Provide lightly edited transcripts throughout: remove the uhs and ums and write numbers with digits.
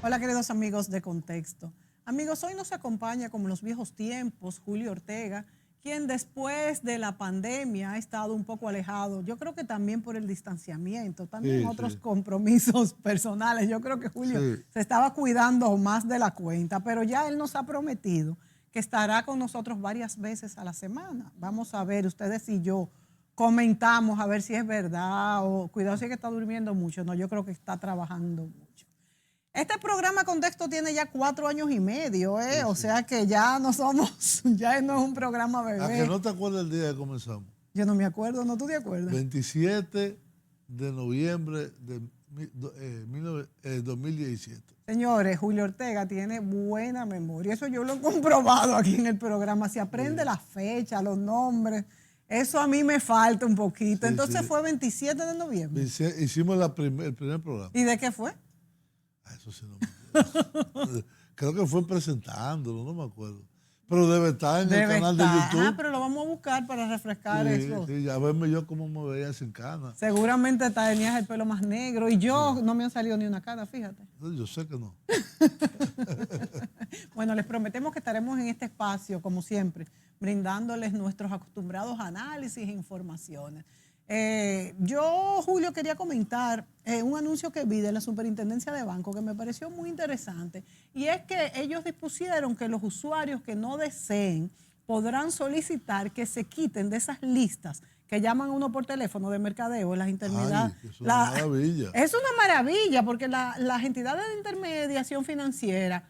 Hola, queridos amigos de Contexto. Amigos, hoy nos acompaña, como en los viejos tiempos, Julio Ortega, quien después de la pandemia ha estado un poco alejado. Yo creo que también por el distanciamiento, también otros compromisos personales. Yo creo que Julio se estaba cuidando más de la cuenta, pero ya él nos ha prometido que estará con nosotros varias veces a la semana. Vamos a ver, ustedes y yo comentamos a ver si es verdad o cuidado si es que está durmiendo mucho. No, yo creo que está trabajando mucho. Este programa Contexto tiene ya 4 años y medio, ¿eh? O sea que ya no somos, ya no es un programa bebé. ¿A que no te acuerdas el día que comenzamos? Yo no me acuerdo, ¿no? ¿Tú te acuerdas? 27 de noviembre de 2017. Señores, Julio Ortega tiene buena memoria. Eso yo lo he comprobado aquí en el programa. Se aprende la fecha, los nombres. Eso a mí me falta un poquito. Entonces fue 27 de noviembre. Hicimos el primer programa. ¿Y de qué fue? Eso sí no me acuerdo. Creo que fue presentándolo, no me acuerdo. Pero debe estar en el canal de YouTube. Ah, pero lo vamos a buscar para refrescar eso. Sí, ya verme yo cómo me veía sin cana. Seguramente tenías el pelo más negro y yo no me han salido ni una cana, fíjate. Yo sé que no. Bueno, les prometemos que estaremos en este espacio, como siempre, brindándoles nuestros acostumbrados análisis e informaciones. Yo, Julio, quería comentar un anuncio que vi de la Superintendencia de Banco que me pareció muy interesante, y es que ellos dispusieron que los usuarios que no deseen podrán solicitar que se quiten de esas listas que llaman a uno por teléfono de mercadeo, las intermediarias. Es una maravilla. Es una maravilla porque las entidades de intermediación financiera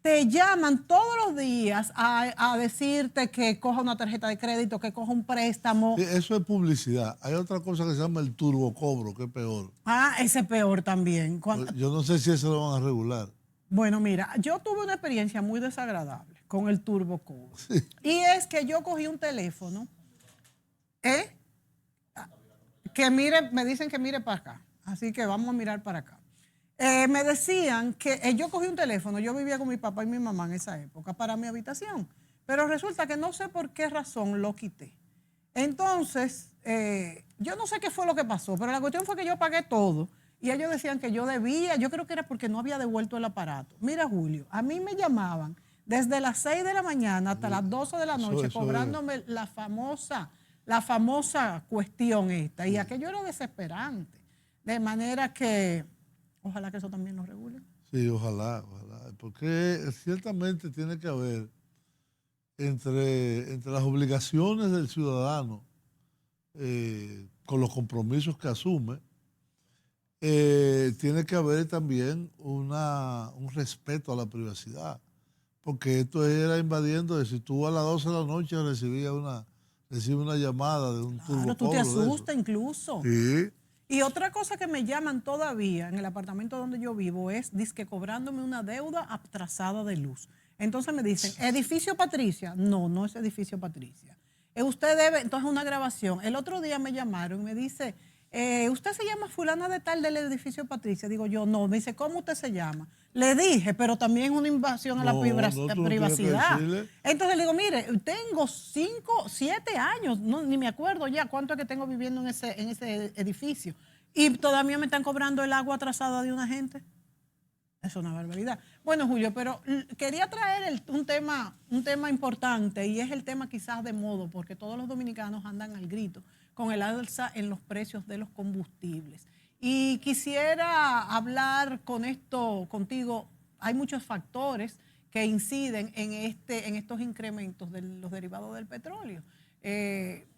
te llaman todos los días a decirte que coja una tarjeta de crédito, que coja un préstamo. Sí, eso es publicidad. Hay otra cosa que se llama el turbocobro, que es peor. Ah, ese es peor también. Yo no sé si eso lo van a regular. Bueno, mira, yo tuve una experiencia muy desagradable con el turbocobro. Sí. Y es que yo cogí un teléfono, que mire, me dicen que mire para acá. Así que vamos a mirar para acá. Me decían que yo cogí un teléfono, yo vivía con mi papá y mi mamá en esa época para mi habitación, pero resulta que no sé por qué razón lo quité. Entonces, yo no sé qué fue lo que pasó, pero la cuestión fue que yo pagué todo y ellos decían que yo debía, yo creo que era porque no había devuelto el aparato. Mira, Julio, a mí me llamaban desde las 6 de la mañana hasta las 12 de la noche cobrándome la famosa cuestión esta, y aquello era desesperante, de manera que ojalá que eso también lo regule. Sí, ojalá, porque ciertamente tiene que haber entre las obligaciones del ciudadano con los compromisos que asume, tiene que haber también un respeto a la privacidad, porque esto era invadiendo de si tú a las 12 de la noche recibes una llamada de un turbocobro. Tú te asustas incluso. Sí. Y otra cosa que me llaman todavía en el apartamento donde yo vivo es dizque cobrándome una deuda atrasada de luz. Entonces me dicen, ¿edificio Patricia? No, no es edificio Patricia. Usted debe, entonces una grabación. El otro día me llamaron y me dice, ¿usted se llama fulana de tal del edificio Patricia? Digo yo, no. Me dice, ¿cómo usted se llama? Le dije, pero también es una invasión a la privacidad. Entonces le digo, mire, tengo 7 años, ni me acuerdo ya cuánto es que tengo viviendo en ese edificio. Y todavía me están cobrando el agua atrasada de una gente. Es una barbaridad. Bueno, Julio, pero quería traer un tema importante, y es el tema quizás de modo, porque todos los dominicanos andan al grito con el alza en los precios de los combustibles. Y quisiera hablar contigo. Hay muchos factores que inciden en estos incrementos de los derivados del petróleo.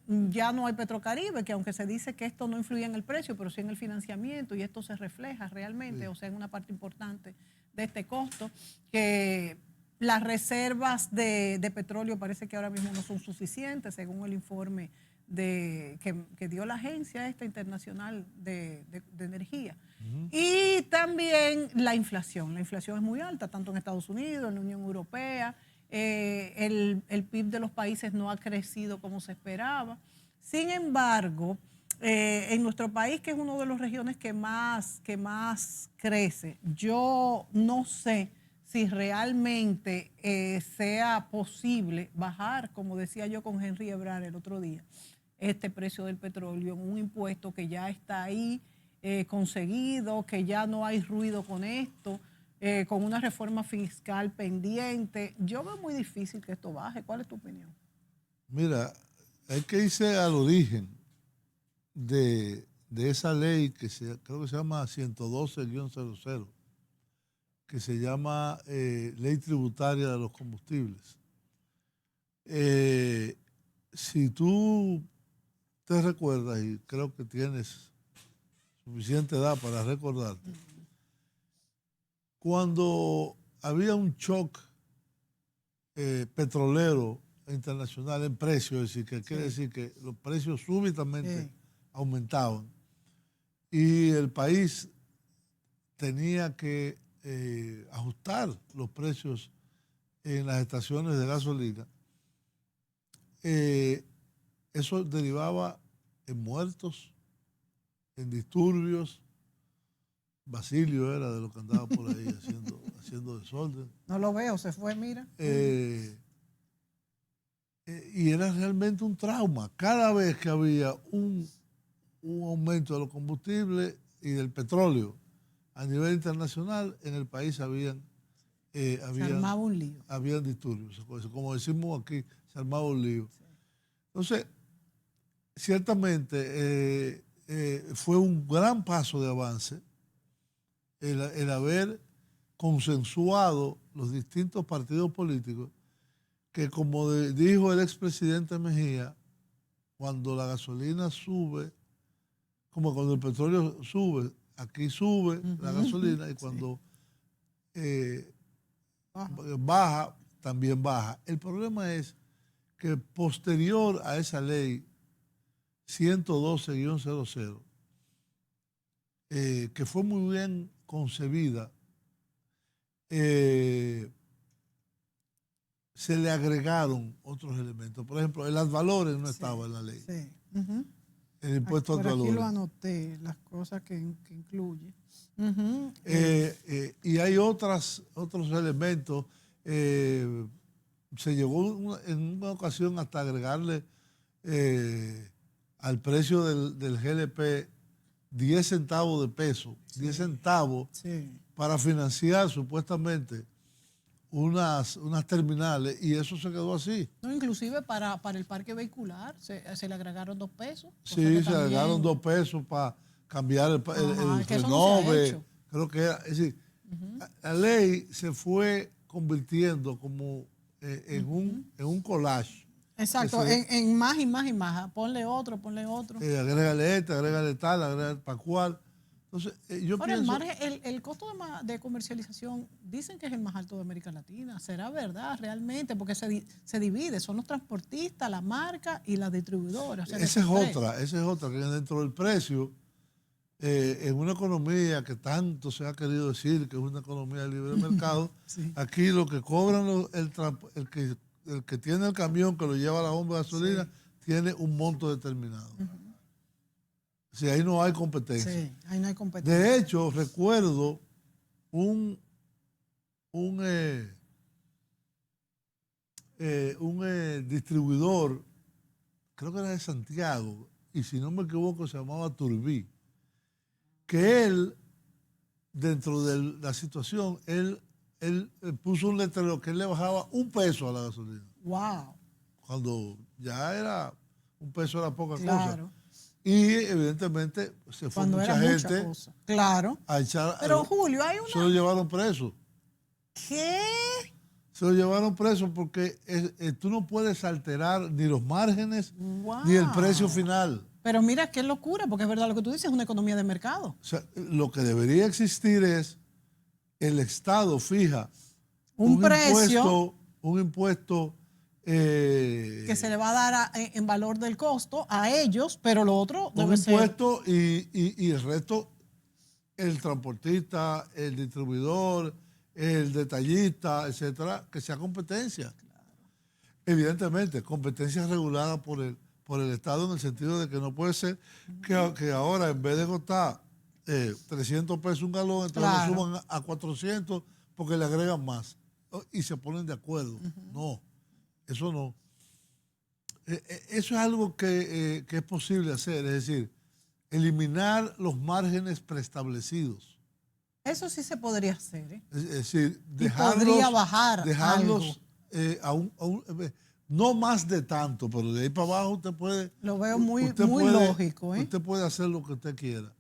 Ya no hay Petrocaribe, que aunque se dice que esto no influye en el precio, pero sí en el financiamiento, y esto se refleja realmente, o sea, en una parte importante de este costo, que las reservas de petróleo parece que ahora mismo no son suficientes, según el informe que dio la agencia esta internacional de energía. Y también la inflación. La inflación es muy alta, tanto en Estados Unidos, en la Unión Europea. El PIB de los países no ha crecido como se esperaba. Sin embargo, en nuestro país, que es una de las regiones que más crece, yo no sé si realmente sea posible bajar, como decía yo con Henry Ebrar el otro día, este precio del petróleo en un impuesto que ya está ahí conseguido, que ya no hay ruido con esto. con una reforma fiscal pendiente. Yo veo muy difícil que esto baje. ¿Cuál es tu opinión? Mira, hay que irse al origen de esa ley creo que se llama 112-00, que se llama Ley Tributaria de los Combustibles. Si tú te recuerdas, y creo que tienes suficiente edad para recordarte, cuando había un shock petrolero internacional en precios, es decir, que quiere decir que los precios súbitamente aumentaban y el país tenía que ajustar los precios en las estaciones de gasolina, eso derivaba en muertos, en disturbios. Basilio era de los que andaba por ahí haciendo desorden. No lo veo, se fue, mira. Y era realmente un trauma. Cada vez que había un aumento de los combustibles y del petróleo a nivel internacional, en el país se armaba un lío. Habían disturbios. Como decimos aquí, se armaba un lío. Sí. Entonces, ciertamente fue un gran paso de avance el haber consensuado los distintos partidos políticos que, como dijo el expresidente Mejía, cuando la gasolina sube, como cuando el petróleo sube, aquí sube la gasolina, y cuando baja, también baja. El problema es que posterior a esa ley 112-00, que fue muy bien concebida, se le agregaron otros elementos. Por ejemplo, el ad valorem no estaba en la ley. Sí. El impuesto ad valorem. Aquí lo anoté, las cosas que incluye. Y hay otros elementos. Se llegó en una ocasión hasta agregarle al precio del GLP 10 centavos de peso, 10 centavos para financiar supuestamente unas terminales, y eso se quedó así. No, inclusive para el parque vehicular se le agregaron 2 pesos. Sí, se agregaron 2 pesos para cambiar el renove, no creo que era. Es decir, la ley se fue convirtiendo como en un collage. Exacto, en más y más y más. Ponle otro. Agrégale agrégale tal, agrégale para cual. Entonces, yo pienso... el costo de comercialización dicen que es el más alto de América Latina. ¿Será verdad realmente? Porque se divide, son los transportistas, la marca y las distribuidoras. O sea, esa es otra, que dentro del precio, en una economía que tanto se ha querido decir que es una economía de libre mercado, aquí lo que cobran el que tiene el camión que lo lleva a la bomba de gasolina tiene un monto determinado. Sí, ahí no hay competencia. Sí, ahí no hay competencia. De hecho, recuerdo un distribuidor, creo que era de Santiago, y si no me equivoco se llamaba Turbí, que él, dentro de la situación, él puso un letrero que él le bajaba 1 peso a la gasolina. ¡Wow! Cuando ya era 1 peso era poca cosa. Y evidentemente se fue mucha gente a echar. Pero Julio, hay una... Se lo llevaron preso. ¿Qué? Se lo llevaron preso porque tú no puedes alterar ni los márgenes ni el precio final. Pero mira qué locura, porque es verdad lo que tú dices, es una economía de mercado. O sea, lo que debería existir es el Estado fija un precio, un impuesto que se le va a dar en valor del costo a ellos, pero lo otro debe ser... Un impuesto y el resto, el transportista, el distribuidor, el detallista, etcétera, que sea competencia. Claro. Evidentemente, competencia regulada por el Estado, en el sentido de que no puede ser que ahora, en vez de costar 300 pesos un galón, entonces lo suban a 400 porque le agregan más y se ponen de acuerdo. No, eso no. Eso es algo que es posible hacer, es decir, eliminar los márgenes preestablecidos Eso sí se podría hacer, ¿eh? Es decir, Y podría bajar dejarlos algo. no más de tanto, pero de ahí para abajo usted puede, Lo veo muy puede, lógico, ¿eh? usted puede hacer lo que usted quiera.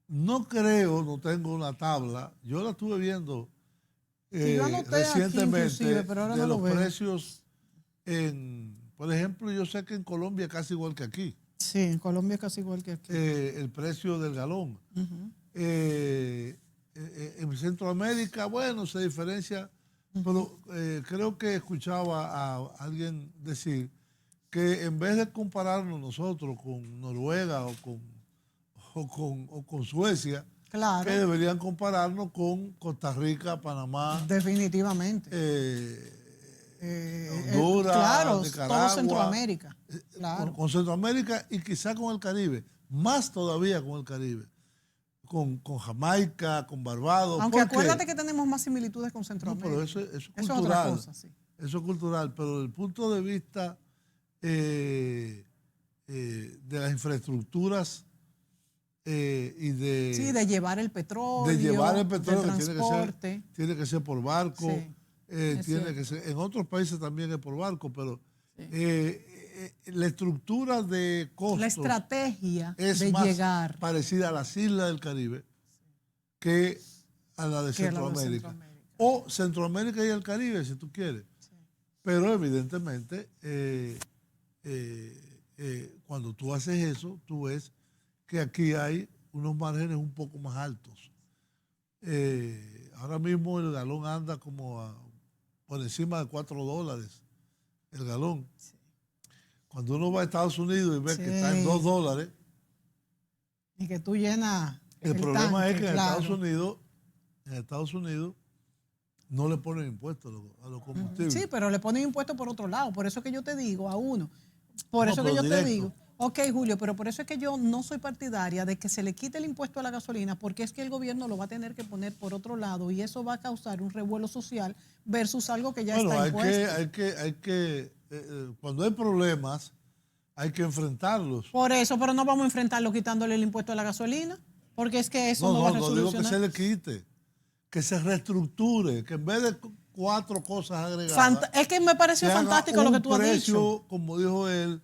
No creo, no tengo una tabla, yo la estuve viendo Sí, yo anoté aquí inclusive, recientemente pero ahora de no lo los veo. precios por ejemplo, yo sé que en Colombia es casi igual que aquí, Sí, en Colombia es casi igual que aquí. el precio del galón. En Centroamérica, bueno, se diferencia, pero creo que escuchaba a alguien decir que en vez de compararnos nosotros con Noruega o con Suecia, Claro, que deberían compararnos con Costa Rica, Panamá, definitivamente. Honduras, Claro, todo Nicaragua, Centroamérica. Claro. con Centroamérica y quizá con el Caribe, más todavía con el Caribe, con Jamaica, con Barbados. Aunque ¿Por qué? acuérdate que tenemos más similitudes con No, Centroamérica. pero eso es Eso es otra cultural. cosa, sí. Eso es cultural, pero desde el punto de vista de las infraestructuras y Sí, de llevar el de petróleo, llevar el del petróleo, transporte. tiene que ser por barco, Sí, es tiene cierto. que ser, en otros países también es por barco, pero Sí. la estructura de La costos estrategia es de más llegar parecida a las islas del Caribe que a la de que a la de Centroamérica. Centroamérica. O Centroamérica y el Caribe, si tú quieres. Sí. Pero evidentemente, cuando tú haces eso, tú ves que aquí hay unos márgenes un poco más altos. Ahora mismo el galón anda como por encima de $4 el galón. Sí. Cuando uno va a Estados Unidos y ve Sí. que está en $2, Y que tú llenas el problema tanque, es que claro. en Estados Unidos no le ponen impuestos a los combustibles. Sí, pero le ponen impuestos por otro lado. Por eso que yo te digo a uno. Por No, eso que pero yo te directo. digo. Ok, Julio, pero por eso es que yo no soy partidaria de que se le quite el impuesto a la gasolina, porque es que el gobierno lo va a tener que poner por otro lado y eso va a causar un revuelo social versus algo que ya Bueno, está impuesto. cuando hay problemas, hay que enfrentarlos. Por eso, pero no vamos a enfrentarlo quitándole el impuesto a la gasolina, porque es que eso no va a No digo que resolucionar. se le quite, que se reestructure, que en vez de 4 cosas agregadas, Es que me pareció se haga fantástico lo que tú has dicho. precio, como dijo él,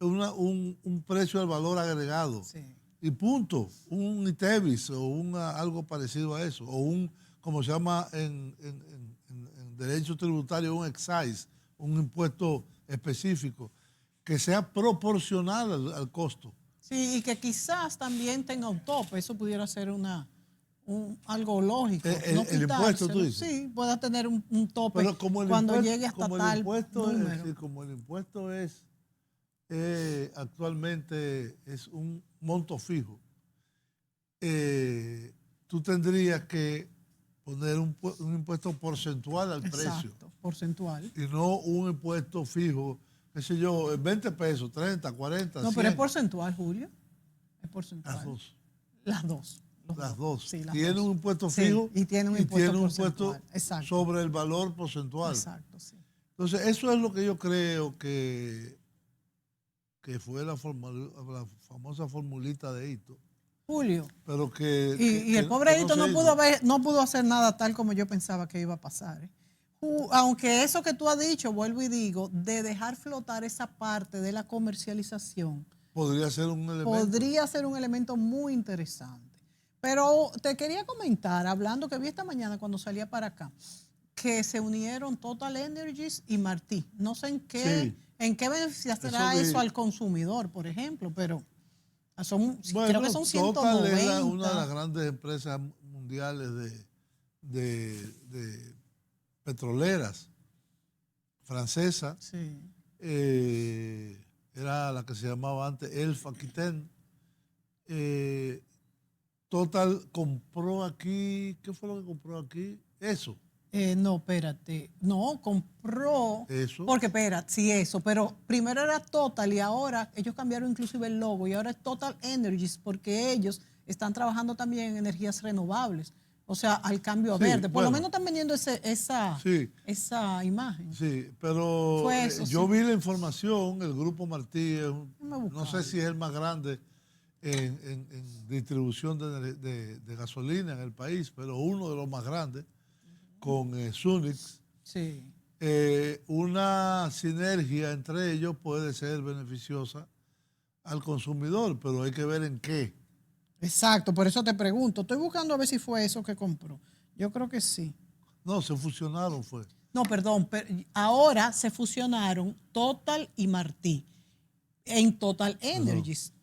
un precio al valor agregado. Sí. Y punto. Un ITEVIS o algo parecido a eso. O como se llama en derecho tributario, un excise, un impuesto específico, que sea proporcional al costo. Sí, y que quizás también tenga un tope, eso pudiera ser algo lógico. El impuesto, tú dices. Sí, pueda tener un tope Pero como cuando llegue hasta como tal número. como el impuesto es actualmente es un monto fijo, tú tendrías que poner un impuesto porcentual al precio. Exacto, porcentual. Y no un impuesto fijo, qué sé yo, 20 pesos, 30, 40, No, 100. pero es porcentual, Julio. Es porcentual. Las dos. Las dos. Las dos. Sí, las tiene dos. un impuesto Sí, fijo y tiene un impuesto porcentual. impuesto sobre el valor porcentual. Exacto, sí. Entonces, eso es lo que yo creo que fue la famosa formulita de Hito. Julio. Pero y el pobre Hito no pudo hacer nada tal como yo pensaba que iba a pasar. Aunque eso que tú has dicho, vuelvo y digo, de dejar flotar esa parte de la comercialización, podría ser un elemento muy interesante. Pero te quería comentar, hablando que vi esta mañana cuando salía para acá, que se unieron Total Energies y Martí. No sé en qué beneficiará eso al consumidor, por ejemplo, pero creo que son 190. Total es una de las grandes empresas mundiales de petroleras francesa. Sí. Era la que se llamaba antes Elf Aquitaine. Total compró aquí, ¿qué fue lo que compró aquí? Eso. No, espérate. No, compró. Eso. Porque, espérate, sí, eso. Pero primero era Total y ahora ellos cambiaron inclusive el logo y ahora es Total Energies porque ellos están trabajando también en energías renovables. O sea, al cambio a verde. Por lo menos están vendiendo esa imagen. Sí, pero yo vi la información, el Grupo Martí, no sé si es el más grande en distribución de gasolina en el país, pero uno de los más grandes, con Sunix. Sí. Una sinergia entre ellos puede ser beneficiosa al consumidor, pero hay que ver en qué. Exacto, por eso te pregunto. Estoy buscando a ver si fue eso que compró. Yo creo que sí. No, se fusionaron fue. No, perdón, ahora se fusionaron Total y Martí en Total Energies.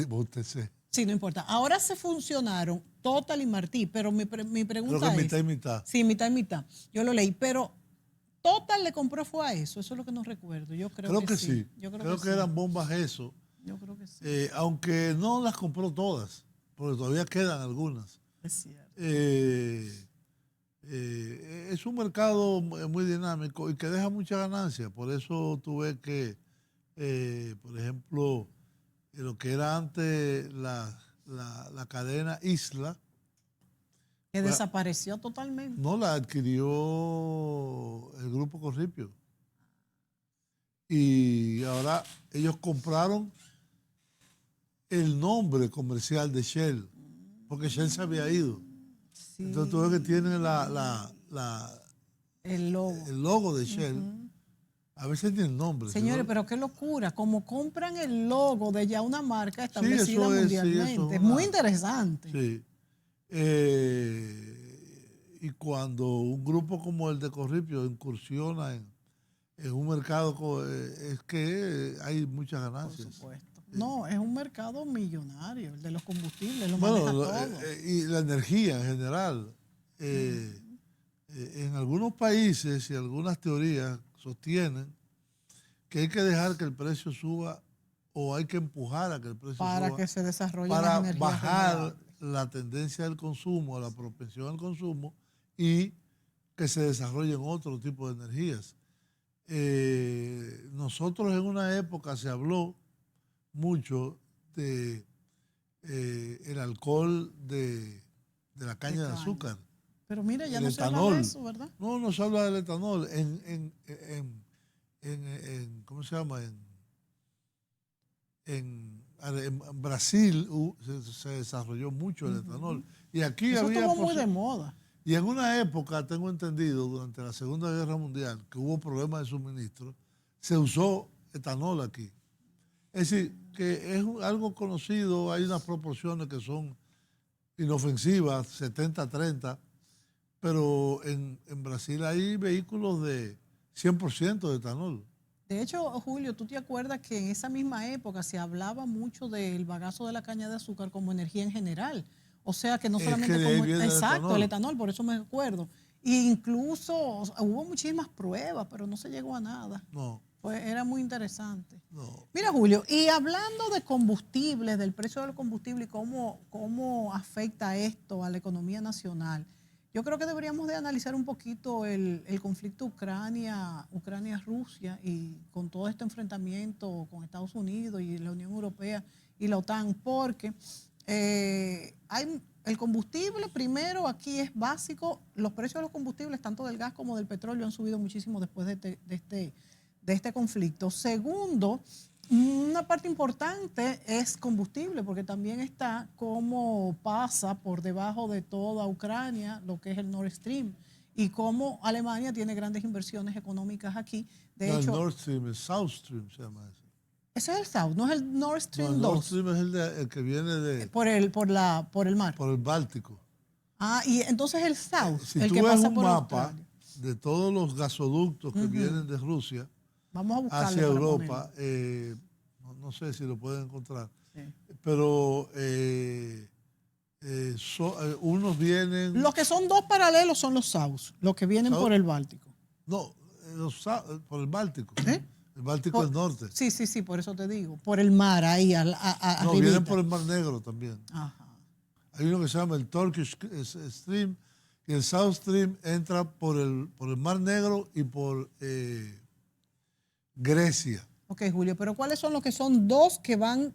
Bótese. Sí, no importa. Ahora se fusionaron Total y Martí, pero mi pregunta Creo que es... mitad y mitad. Sí, mitad y mitad. Yo lo leí, pero Total le compró fue a eso. Eso es lo que no recuerdo. Yo creo que sí. Yo creo que sí. eran bombas eso. Yo creo que sí. Aunque no las compró todas, porque todavía quedan algunas. Es cierto. Es un mercado muy dinámico y que deja mucha ganancia. Por eso tuve que, por ejemplo, lo que era antes la cadena Isla, Que desapareció totalmente. no la adquirió el grupo Corripio. Y ahora ellos compraron el nombre comercial de Shell, porque Shell se había ido. Sí. Entonces tú ves que tienen el logo de Shell. A veces tiene nombre. Señores, ¿no? pero qué locura, como compran el logo de ya una marca establecida eso es, mundialmente. sí, eso es muy interesante. Sí. Y cuando un grupo como el de Corripio incursiona en un mercado, es que hay muchas ganancias. Por supuesto. Sí. No, es un mercado millonario, el de los combustibles, lo bueno, maneja todo. Y la energía en general. En algunos países y algunas teorías sostienen que hay que dejar que el precio suba o hay que empujar a que el precio suba para que se desarrolle para las energías bajar renovables. la tendencia del consumo, la propensión al consumo y que se desarrollen otro tipo de energías. Nosotros en una época se habló mucho de el alcohol de la caña de azúcar. Pero mira, ya el no etanol. se habla de eso, ¿verdad? No se habla del etanol. ¿Cómo se llama? En Brasil se desarrolló mucho el etanol. Y aquí eso había estuvo muy de moda. Y en una época, tengo entendido, durante la Segunda Guerra Mundial, que hubo problemas de suministro, se usó etanol aquí. Es decir, que es algo conocido, hay unas proporciones que son inofensivas, 70-30, pero en Brasil hay vehículos de 100% de etanol. De hecho, Julio, ¿tú te acuerdas que en esa misma época se hablaba mucho del bagazo de la caña de azúcar como energía en general? O sea, que no solamente como... Exacto, el etanol, por eso me acuerdo. E incluso hubo muchísimas pruebas, pero no se llegó a nada. No. Pues era muy interesante. No. Mira, Julio, y hablando de combustibles, del precio del combustible y cómo afecta esto a la economía nacional, yo creo que deberíamos de analizar un poquito el conflicto Ucrania-Rusia y con todo este enfrentamiento con Estados Unidos y la Unión Europea y la OTAN, porque hay el combustible, primero, aquí es básico, los precios de los combustibles, tanto del gas como del petróleo, han subido muchísimo después de este conflicto. Segundo, una parte importante es combustible, porque también está cómo pasa por debajo de toda Ucrania lo que es el Nord Stream y cómo Alemania tiene grandes inversiones económicas aquí. De hecho, el Nord Stream, el South Stream se llama eso. Ese es el South, no es el Nord Stream 2. El Nord Stream es el que viene de... Por el mar. Por el Báltico. Ah, y entonces el South, si el tú que ves pasa un por mapa Australia. de todos los gasoductos que vienen de Rusia vamos a hacia Europa, no sé si lo pueden encontrar, sí. Pero unos vienen... Los que son dos paralelos son los South, los que vienen por el Báltico. No, por el Báltico. El Báltico del norte. Sí, por eso te digo. Por el mar, ahí no, vienen por el Mar Negro también. Ajá. Hay uno que se llama el Turkish Stream y el South Stream entra por el Mar Negro y por Grecia. Ok, Julio, pero ¿cuáles son los que son dos que van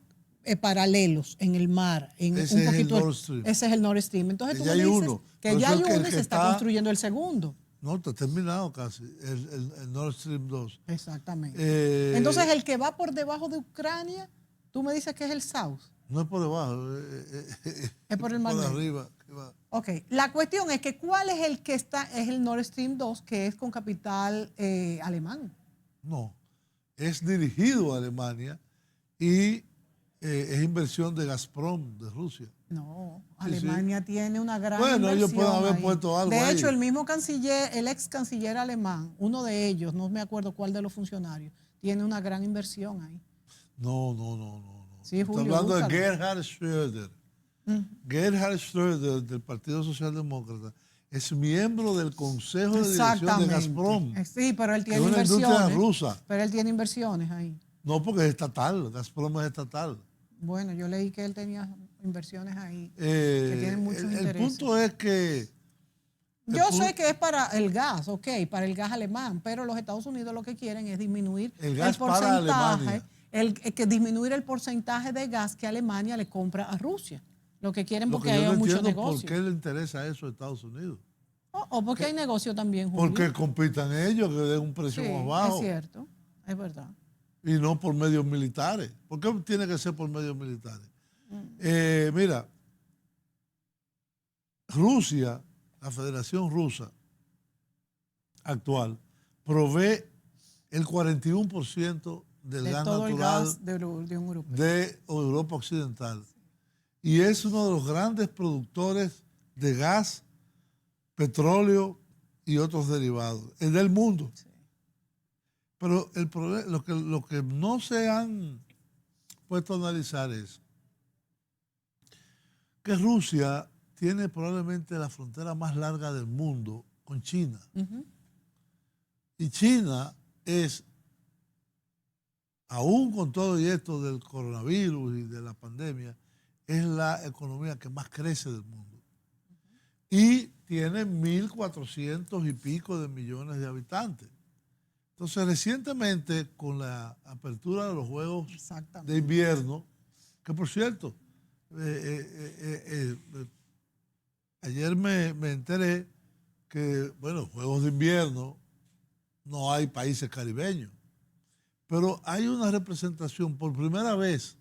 paralelos en el mar? Ese es el Nord Stream. Ese es el Nord Stream. Entonces tú me hay dices uno, que ya hay uno y se está construyendo el segundo. No, está terminado casi, el Nord Stream 2. Exactamente. Entonces, el que va por debajo de Ucrania Tú me dices que es el South. No es por debajo, Es por el Mar Negro. arriba. Que va. Ok, la cuestión es que ¿cuál es el que está? Es el Nord Stream 2, que es con capital alemán. No, es dirigido a Alemania y es inversión de Gazprom, de Rusia. No, Sí, Alemania tiene una gran Bueno, inversión ellos pueden haber ahí. puesto algo De hecho, ahí. el mismo canciller, el ex canciller alemán, uno de ellos, no me acuerdo cuál de los funcionarios, tiene una gran inversión ahí. No. Sí, Está Julio, hablando de búscalo. Gerhard Schröder. Gerhard Schröder, del Partido Socialdemócrata, es miembro del Consejo de Dirección de Gazprom, Sí, pero él que es tiene una industria inversiones. rusa. Pero él tiene inversiones ahí. No, porque es estatal, Gazprom es estatal. Bueno, yo leí que él tenía inversiones ahí, que tienen muchos El intereses. punto es que... Yo sé que es para el gas, ok, para el gas alemán, pero los Estados Unidos lo que quieren es disminuir El gas para Alemania. disminuir el porcentaje de gas que Alemania le compra a Rusia. Lo que quieren Lo porque que yo hay no mucho entiendo negocio. por qué le interesa eso a Estados Unidos. O porque hay negocio también, Julio. Porque compitan ellos, que den un precio Sí, más bajo. es cierto, es verdad. Y no por medios militares. ¿Por qué tiene que ser por medios militares? Mira, Rusia, la Federación Rusa actual, provee el 41% del De gas todo el natural gas de Unión Europea. de Europa Occidental. Y es uno de los grandes productores de gas, petróleo y otros derivados, el del mundo. Sí. Pero el problema, lo que no se han puesto a analizar es que Rusia tiene probablemente la frontera más larga del mundo con China. Y China es, aún con todo y esto del coronavirus y de la pandemia, es la economía que más crece del mundo. Y tiene 1.400 y pico de millones de habitantes. Entonces, recientemente, con la apertura de los Juegos de Invierno, que por cierto, ayer me enteré que, bueno, Juegos de Invierno, no hay países caribeños, pero hay una representación, por primera vez,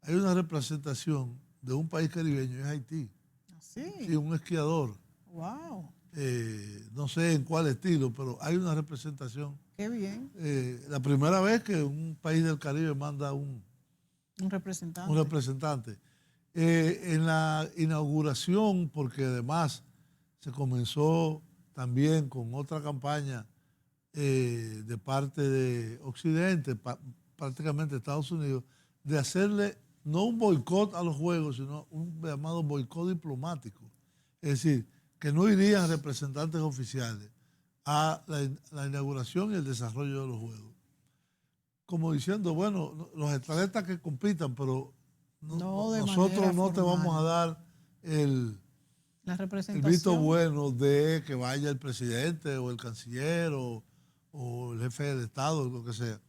hay una representación de un país caribeño, es Haití. ¿Sí? Sí, un esquiador. Wow. No sé en cuál estilo, pero hay una representación. Qué bien. La primera vez que un país del Caribe manda un representante. Un representante. En la inauguración, porque además se comenzó también con otra campaña de parte de Occidente, prácticamente Estados Unidos, de hacerle no un boicot a los Juegos, sino un llamado boicot diplomático. Es decir, que no irían representantes oficiales a la inauguración y el desarrollo de los Juegos. Como diciendo, bueno, los atletas que compitan, pero nosotros no te vamos a dar el visto bueno de que vaya el presidente o el canciller o el jefe del Estado, lo que sea.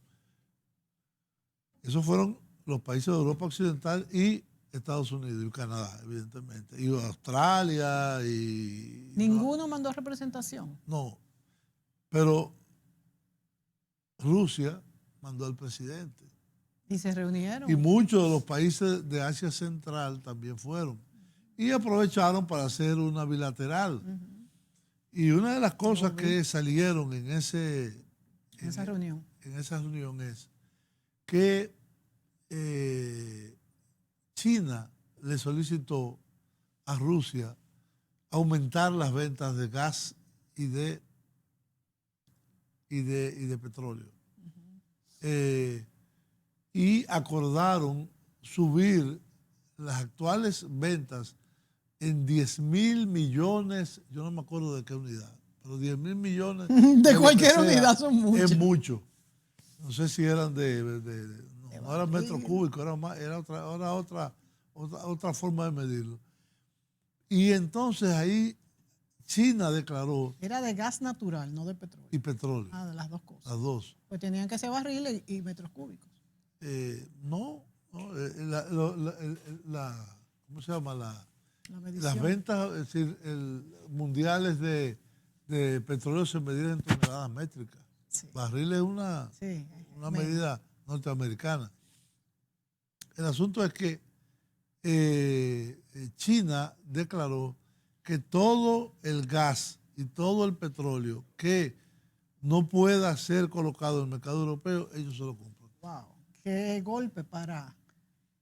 Esos fueron los países de Europa Occidental y Estados Unidos y Canadá, evidentemente. Y Australia y... ¿Ninguno mandó representación? No, pero Rusia mandó al presidente. ¿Y se reunieron? Y muchos de los países de Asia Central también fueron. Y aprovecharon para hacer una bilateral. Y una de las cosas que salieron en esa reunión es que China le solicitó a Rusia aumentar las ventas de gas y de petróleo. Y acordaron subir las actuales ventas en 10.000 millones, yo no me acuerdo de qué unidad, pero 10.000 millones. De cualquier unidad son muchos. Es mucho. No sé si eran no eran metros cúbicos, era otra forma de medirlo. Y entonces ahí China declaró... Era de gas natural, no de petróleo. Y petróleo. Ah, de las dos cosas. Las dos. Pues tenían que ser barriles y metros cúbicos. ¿Cómo se llama? Las ventas es decir, mundiales de petróleo se medían en toneladas métricas. Sí. Barril es una medida norteamericana. El asunto es que China declaró que todo el gas y todo el petróleo que no pueda ser colocado en el mercado europeo, ellos se lo compran. Wow, qué golpe para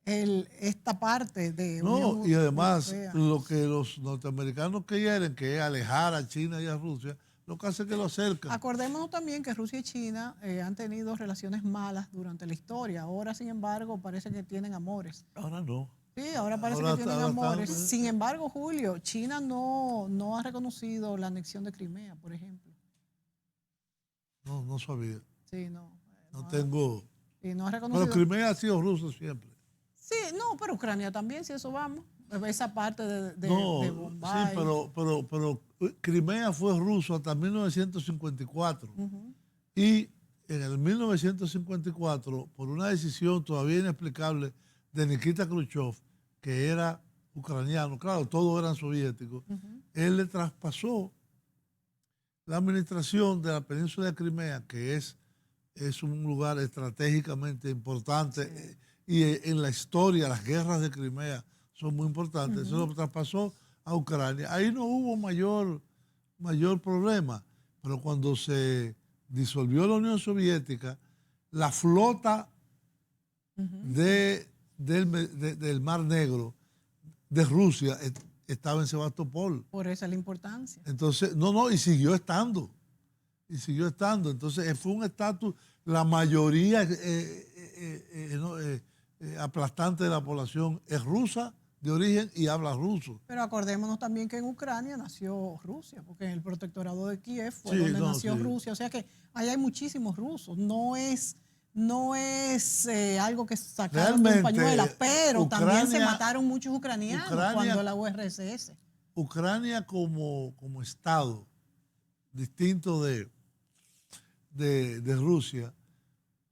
esta parte de No, Unión y además Europea. lo que los norteamericanos quieren, que es alejar a China y a Rusia, lo que hace es que lo acercan. Acordémonos también que Rusia y China han tenido relaciones malas durante la historia. Ahora, sin embargo, parece que tienen amores. Ahora no. Sí, ahora parece Ahora que tienen ahora amores. están, Sin embargo, Julio, China no ha reconocido la anexión de Crimea, por ejemplo. no sabía. Sí, no. No tengo. Y no ha Pero reconocido. Crimea ha sido ruso siempre. Sí, no, pero Ucrania también, si eso vamos. Esa parte de No, Bombay. sí, pero Crimea fue ruso hasta 1954. Y en el 1954, por una decisión todavía inexplicable de Nikita Khrushchev, que era ucraniano, claro, todos eran soviéticos, él le traspasó la administración de la península de Crimea, que es un lugar estratégicamente importante, y en la historia, las guerras de Crimea son muy importantes, se lo traspasó a Ucrania. Ahí no hubo mayor problema, pero cuando se disolvió la Unión Soviética, la flota del Mar Negro de Rusia estaba en Sebastopol. Por eso es la importancia. Entonces, y siguió estando. Entonces, fue un estatus, la mayoría aplastante de la población es rusa de origen y habla ruso. Pero acordémonos también que en Ucrania nació Rusia, porque en el protectorado de Kiev fue Sí, donde no, nació sí. Rusia. O sea que ahí hay muchísimos rusos. No es algo que sacaron de un Realmente, pañuelo, pero también se Ucrania- mataron muchos ucranianos cuando la URSS. Ucrania como Estado distinto de Rusia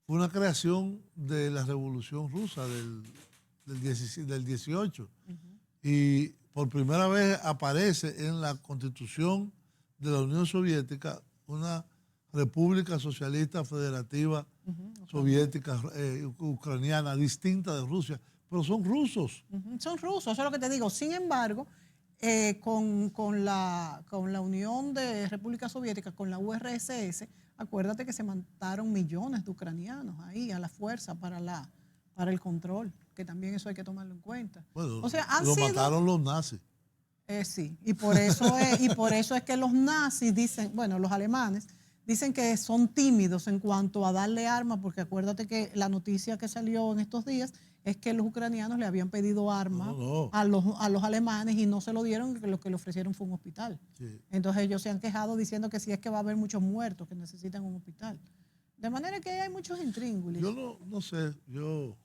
fue una creación de la Revolución Rusa del 18. Y por primera vez aparece en la Constitución de la Unión Soviética una República Socialista Federativa Soviética Ucraniana, distinta de Rusia, pero son rusos. Son rusos, eso es lo que te digo. Sin embargo, con la Unión de República Soviética, con la URSS, acuérdate que se mataron millones de ucranianos ahí a la fuerza para el control, que también eso hay que tomarlo en cuenta. Bueno, O sea, mataron los nazis. Sí, y por eso es que los nazis dicen, bueno, los alemanes dicen que son tímidos en cuanto a darle armas, porque acuérdate que la noticia que salió en estos días es que los ucranianos le habían pedido armas a los alemanes y no se lo dieron, que lo que le ofrecieron fue un hospital. Sí. Entonces ellos se han quejado diciendo que sí es que va a haber muchos muertos que necesitan un hospital. De manera que hay muchos intríngulis. Yo no sé, yo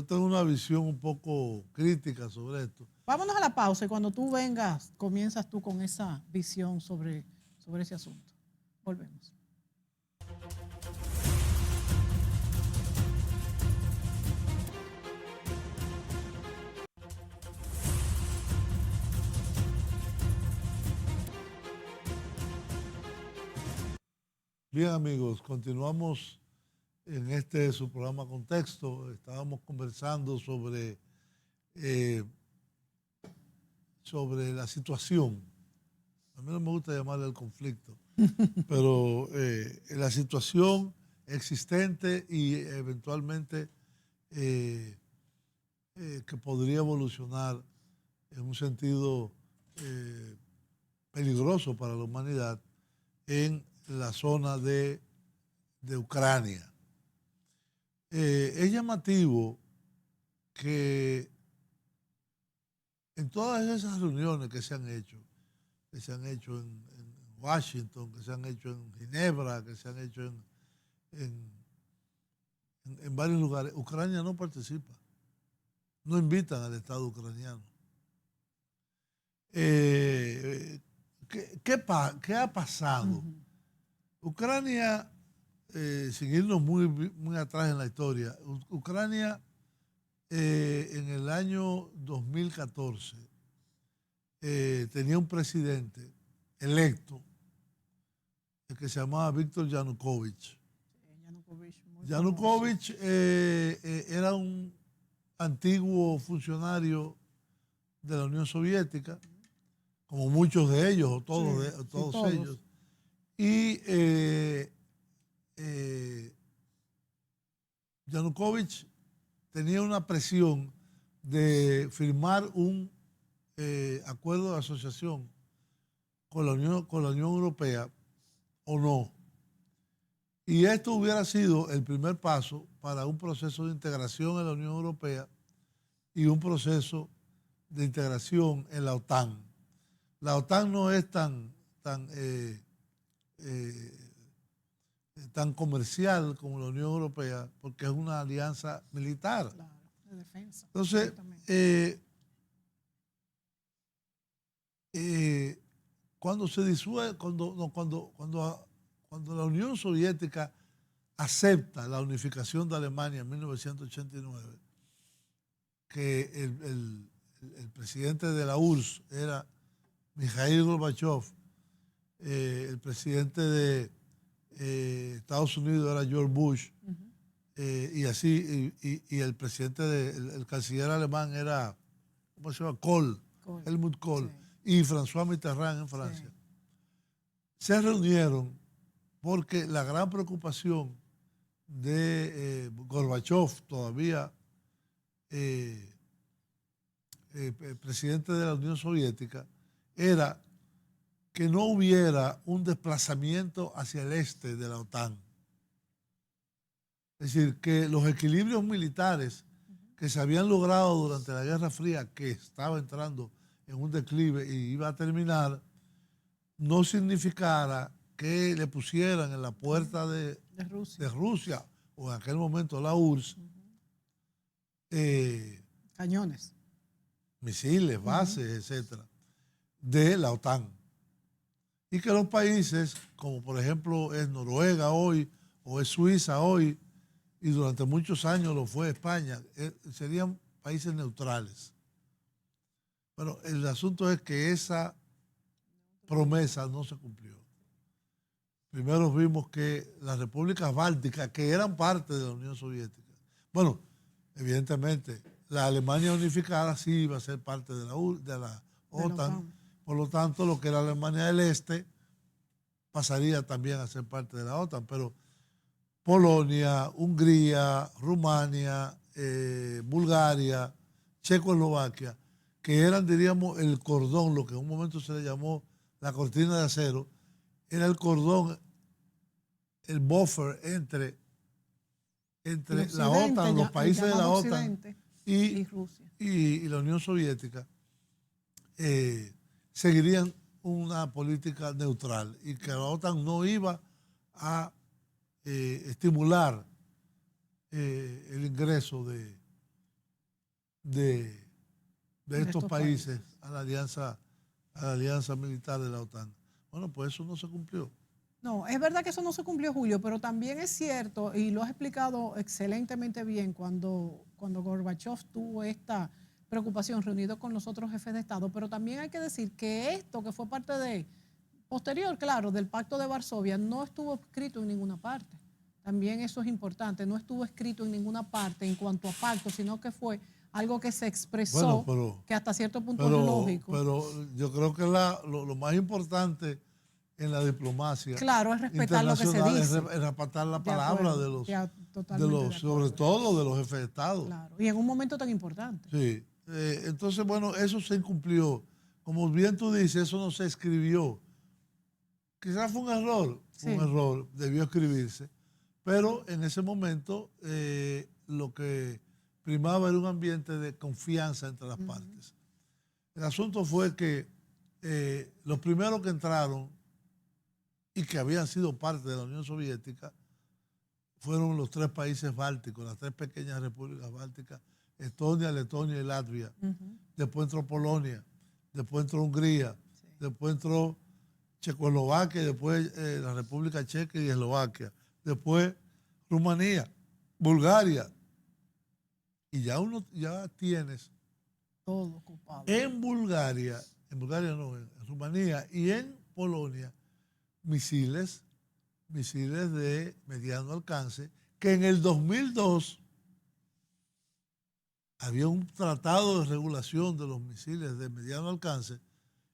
tengo una visión un poco crítica sobre esto. Vámonos a la pausa y cuando tú vengas, comienzas tú con esa visión sobre ese asunto. Volvemos. Bien, amigos, continuamos en su programa Contexto. Estábamos conversando sobre la situación. A mí no me gusta llamarle el conflicto, pero la situación existente y eventualmente que podría evolucionar en un sentido peligroso para la humanidad en la zona de Ucrania. Es llamativo que en todas esas reuniones que se han hecho en Washington, que se han hecho en Ginebra, que se han hecho en varios lugares, Ucrania no participa, no invitan al Estado ucraniano. ¿Qué ha pasado? Ucrania, sin irnos muy atrás en la historia, Ucrania en el año 2014 tenía un presidente electo que se llamaba Víctor Yanukovych. Yanukovych era un antiguo funcionario de la Unión Soviética, como muchos de ellos, o todos, Sí, todos ellos. Y Yanukovych tenía una presión de firmar un acuerdo de asociación con la Unión Europea o no. Y esto hubiera sido el primer paso para un proceso de integración en la Unión Europea y un proceso de integración en la OTAN. La OTAN no es tan comercial como la Unión Europea porque es una alianza militar. Claro, de defensa. Entonces, cuando se disuelve, cuando la Unión Soviética acepta la unificación de Alemania en 1989, que el presidente de la URSS era Mikhail Gorbachev, el presidente de Estados Unidos era George Bush, y así, y el presidente, el canciller alemán era, ¿cómo se llama? Kohl, Helmut Kohl, sí, y François Mitterrand en Francia. Sí. Se reunieron porque la gran preocupación de Gorbachev, todavía presidente de la Unión Soviética, era que no hubiera un desplazamiento hacia el este de la OTAN. Es decir, que los equilibrios militares que se habían logrado durante la Guerra Fría, que estaba entrando en un declive y iba a terminar, no significara que le pusieran en la puerta de Rusia, o en aquel momento la URSS, cañones, misiles, bases, etcétera, de la OTAN. Y que los países, como por ejemplo es Noruega hoy, o es Suiza hoy, y durante muchos años lo fue España, serían países neutrales. Pero el asunto es que esa promesa no se cumplió. Primero vimos que las repúblicas bálticas, que eran parte de la Unión Soviética, bueno, evidentemente, la Alemania unificada sí iba a ser parte de la OTAN, por lo tanto, lo que era la Alemania del Este pasaría también a ser parte de la OTAN, pero Polonia, Hungría, Rumania, Bulgaria, Checoslovaquia, que eran, diríamos, el cordón, lo que en un momento se le llamó la cortina de acero, era el cordón, el buffer entre la OTAN, los países de la OTAN y Rusia y la Unión Soviética, seguirían una política neutral y que la OTAN no iba a estimular el ingreso de estos países a la alianza militar de la OTAN. Bueno, pues eso no se cumplió. No, es verdad que eso no se cumplió, Julio, pero también es cierto, y lo has explicado excelentemente bien, cuando Gorbachev tuvo esta preocupación reunido con los otros jefes de Estado, pero también hay que decir que esto que fue parte posterior, claro, del Pacto de Varsovia, no estuvo escrito en ninguna parte. También eso es importante, no estuvo escrito en ninguna parte en cuanto a pacto, sino que fue algo que se expresó, que hasta cierto punto es lógico. Pero yo creo que lo más importante en la diplomacia, claro, es respetar lo que se dice, es respetar la palabra sobre todo de los jefes de Estado. Claro, y en un momento tan importante. Sí, entonces, bueno, eso se incumplió. Como bien tú dices, eso no se escribió. Quizás fue un error, debió escribirse, pero en ese momento lo que primaba era un ambiente de confianza entre las partes. El asunto fue que los primeros que entraron y que habían sido parte de la Unión Soviética fueron los 3 países bálticos, las 3 pequeñas repúblicas bálticas, Estonia, Letonia y Latvia. Después entró Polonia, después entró Hungría, después entró Checoslovaquia, después la República Checa y Eslovaquia, después Rumanía, Bulgaria. Y ya tienes todo ocupado. En Bulgaria no, en Rumanía y en Polonia, misiles de mediano alcance, que en el 2002 había un tratado de regulación de los misiles de mediano alcance.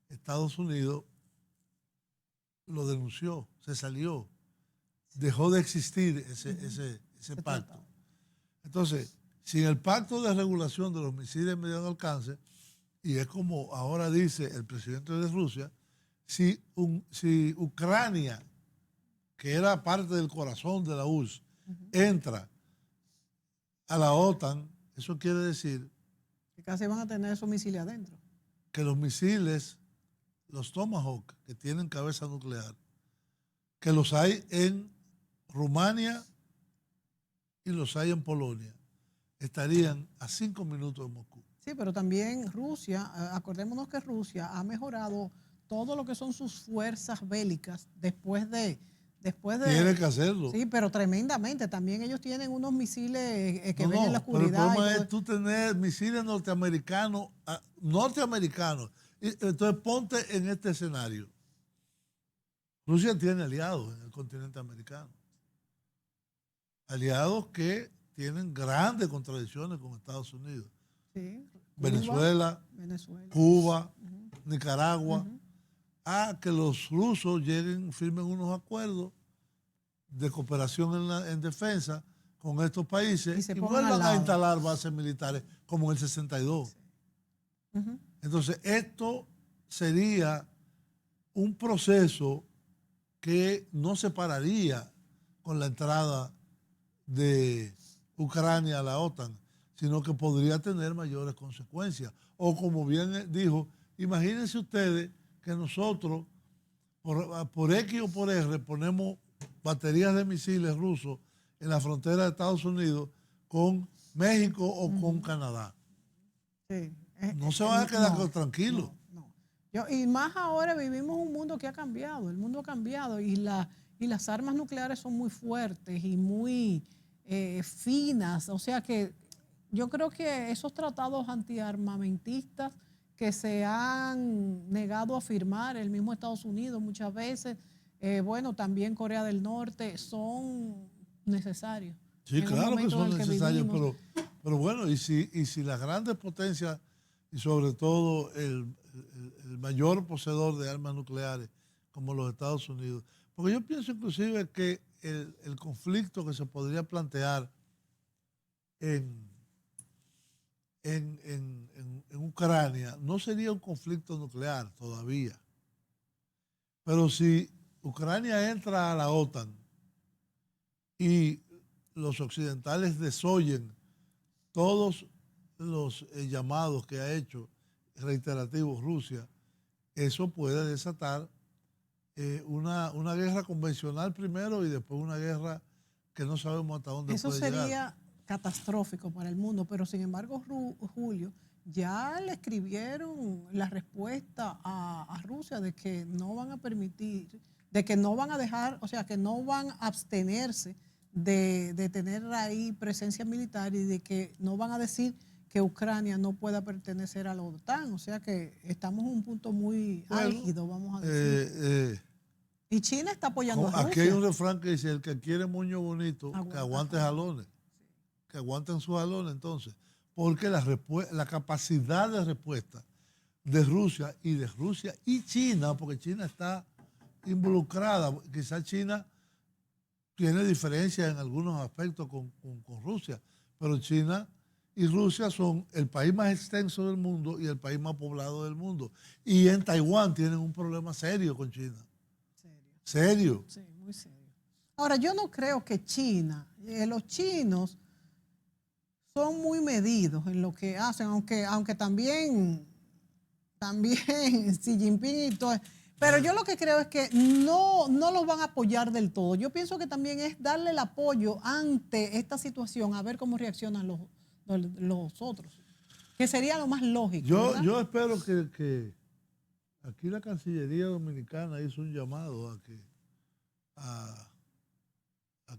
Estados Unidos lo denunció, se salió, dejó de existir ese pacto. Entonces, sin el pacto de regulación de los misiles de mediano alcance, y es como ahora dice el presidente de Rusia, si Ucrania, que era parte del corazón de la URSS, entra a la OTAN, eso quiere decir que casi van a tener esos misiles adentro. Que los misiles, los Tomahawk, que tienen cabeza nuclear, que los hay en Rumania y los hay en Polonia, estarían a 5 minutos de Moscú. Sí, pero también Rusia, acordémonos que Rusia ha mejorado todo lo que son sus fuerzas bélicas después de Tiene que hacerlo. Sí, pero tremendamente. También ellos tienen unos misiles que ven en la oscuridad. Pero el problema es tú tener misiles norteamericanos. Entonces ponte en este escenario. Rusia tiene aliados en el continente americano. Aliados que tienen grandes contradicciones con Estados Unidos. Sí, Venezuela, Cuba, Nicaragua. Que los rusos firmen unos acuerdos de cooperación en defensa con estos países y vuelvan a instalar bases militares como en el 62. Sí. Entonces, esto sería un proceso que no se pararía con la entrada de Ucrania a la OTAN, sino que podría tener mayores consecuencias. O como bien dijo, imagínense ustedes que nosotros, por X o por R, ponemos baterías de misiles rusos en la frontera de Estados Unidos con México o con Canadá. Sí. No se van a quedar tranquilos. Y más ahora vivimos un mundo que ha cambiado, el mundo ha cambiado y las armas nucleares son muy fuertes y muy finas. O sea que yo creo que esos tratados antiarmamentistas que se han negado a firmar, el mismo Estados Unidos muchas veces, también Corea del Norte, son necesarios. Sí, claro que son necesarios, pero bueno, y si las grandes potencias, y sobre todo el mayor poseedor de armas nucleares, como los Estados Unidos, porque yo pienso inclusive que el conflicto que se podría plantear en Ucrania no sería un conflicto nuclear todavía. Pero si Ucrania entra a la OTAN y los occidentales desoyen todos los llamados que ha hecho reiterativos Rusia, eso puede desatar una guerra convencional primero y después una guerra que no sabemos hasta dónde puede llegar. Eso sería catastrófico para el mundo, pero sin embargo, Julio, ya le escribieron la respuesta a Rusia de que no van a permitir, de que no van a dejar, o sea, que no van a abstenerse de tener ahí presencia militar y de que no van a decir que Ucrania no pueda pertenecer a la OTAN. O sea que estamos en un punto muy álgido, vamos a decir. Y China está apoyando a Rusia. Aquí hay un refrán que dice, el que quiere moño bonito, que aguante jalones. Que aguanten sus jalones entonces. Porque la capacidad de respuesta de Rusia y China, porque China está involucrada, quizás China tiene diferencias en algunos aspectos con Rusia, pero China y Rusia son el país más extenso del mundo y el país más poblado del mundo. Y en Taiwán tienen un problema serio con China. ¿Serio? Sí, muy serio. Ahora, yo no creo que China, los chinos son muy medidos en lo que hacen, aunque también Xi Jinping y todo. Pero yo lo que creo es que no los van a apoyar del todo. Yo pienso que también es darle el apoyo ante esta situación, a ver cómo reaccionan los otros, que sería lo más lógico. Yo espero que aquí la Cancillería Dominicana hizo un llamado a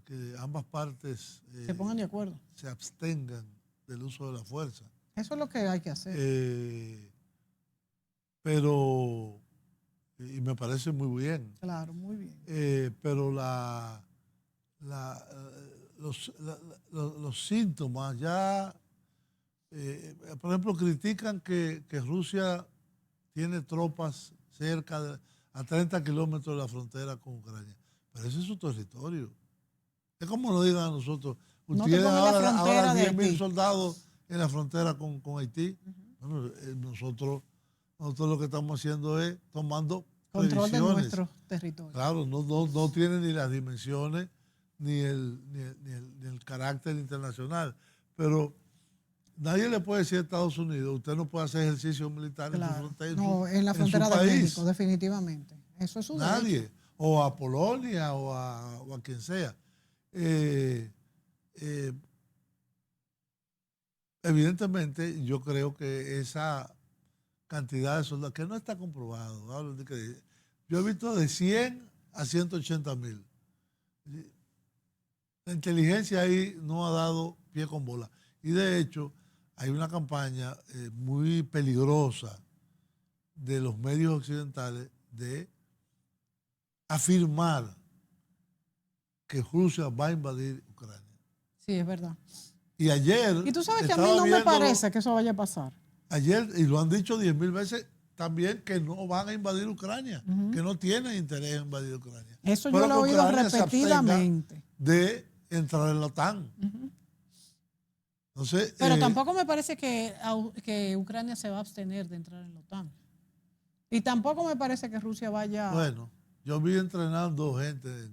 que ambas partes se pongan de acuerdo, se abstengan del uso de la fuerza. Eso es lo que hay que hacer. Y me parece muy bien. Claro, muy bien. Pero los síntomas ya por ejemplo, critican que Rusia tiene tropas a 30 kilómetros de la frontera con Ucrania. Pero ese es su territorio. Es como nos digan a nosotros, No te tienen pongas la frontera ahora de 10.000 Haití. soldados en la frontera con Haití. Bueno, nosotros lo que estamos haciendo es tomando Control de previsiones. nuestros territorios. Claro, no tiene ni las dimensiones ni el carácter internacional. Pero nadie le puede decir a Estados Unidos, usted no puede hacer ejercicio militar en su Claro. frontera, No, en la en su frontera de país. México, definitivamente. Eso es su Nadie. derecho. O a Polonia o a quien sea. Eh, eh, Evidentemente, yo creo que esa cantidad de soldados, que no está comprobado, hablo de que yo he visto de 100 a 180.000. La inteligencia ahí no ha dado pie con bola. Y de hecho, hay una campaña muy peligrosa de los medios occidentales de afirmar que Rusia va a invadir Ucrania. Sí, es verdad. Y ayer Y tú sabes que a mí estaba no me viéndolo, parece que eso vaya a pasar. ayer, y lo han dicho 10.000 veces, también que no van a invadir Ucrania, que no tienen interés en invadir Ucrania. Eso Pero yo lo he que oído Ucrania se abstenga repetidamente. de entrar en la OTAN. Entonces, Pero tampoco me parece que Ucrania se va a abstener de entrar en la OTAN. Y tampoco me parece que Rusia vaya... bueno, yo vi entrenando gente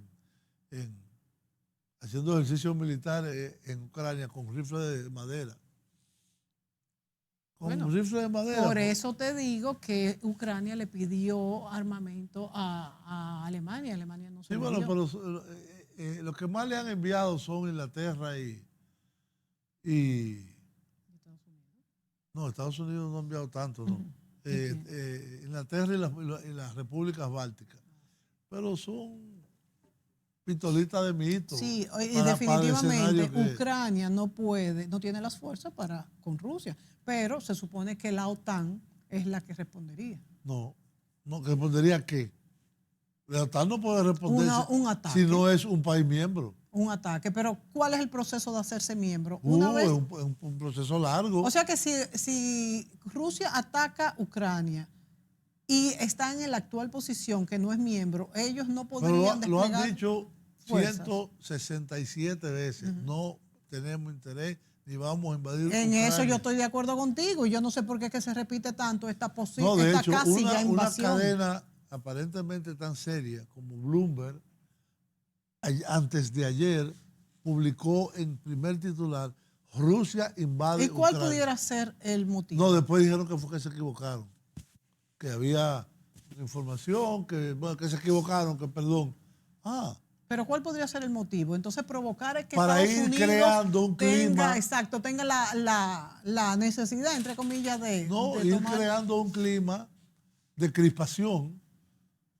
haciendo ejercicios militares en Ucrania con rifles de madera. Con rifles de madera. Por eso te digo que Ucrania le pidió armamento a Alemania. Alemania no se Sí, lo bueno, dio. pero lo que más le han enviado son Inglaterra y no, Estados Unidos no ha enviado tanto, no. Inglaterra y las repúblicas bálticas. Pero son pistolitas de mito. Sí, y para el definitivamente escenario que... Ucrania no tiene las fuerzas con Rusia, pero se supone que la OTAN es la que respondería. No, que respondería que la OTAN no puede responder Un ataque. si no es un país miembro. Un ataque, pero ¿cuál es el proceso de hacerse miembro? Es un proceso largo. O sea que si Rusia ataca Ucrania y está en la actual posición que no es miembro, ellos no podrían Pero lo han desplegar dicho fuerzas. 167 veces. No tenemos interés ni vamos a invadir En Ucrania. eso yo estoy de acuerdo contigo. Yo no sé por qué es que se repite tanto esta No, de hecho, casi ya invasión. una cadena aparentemente tan seria como Bloomberg, antes de ayer, publicó en primer titular, Rusia invade ¿Y cuál Ucrania. pudiera ser el motivo? No, después dijeron que fue que se equivocaron, que había información, que se equivocaron, que perdón. Pero ¿cuál podría ser el motivo? Entonces provocar que para Estados ir Unidos creando un clima. Exacto, tenga la necesidad, entre comillas, de Ir tomar... creando un clima de crispación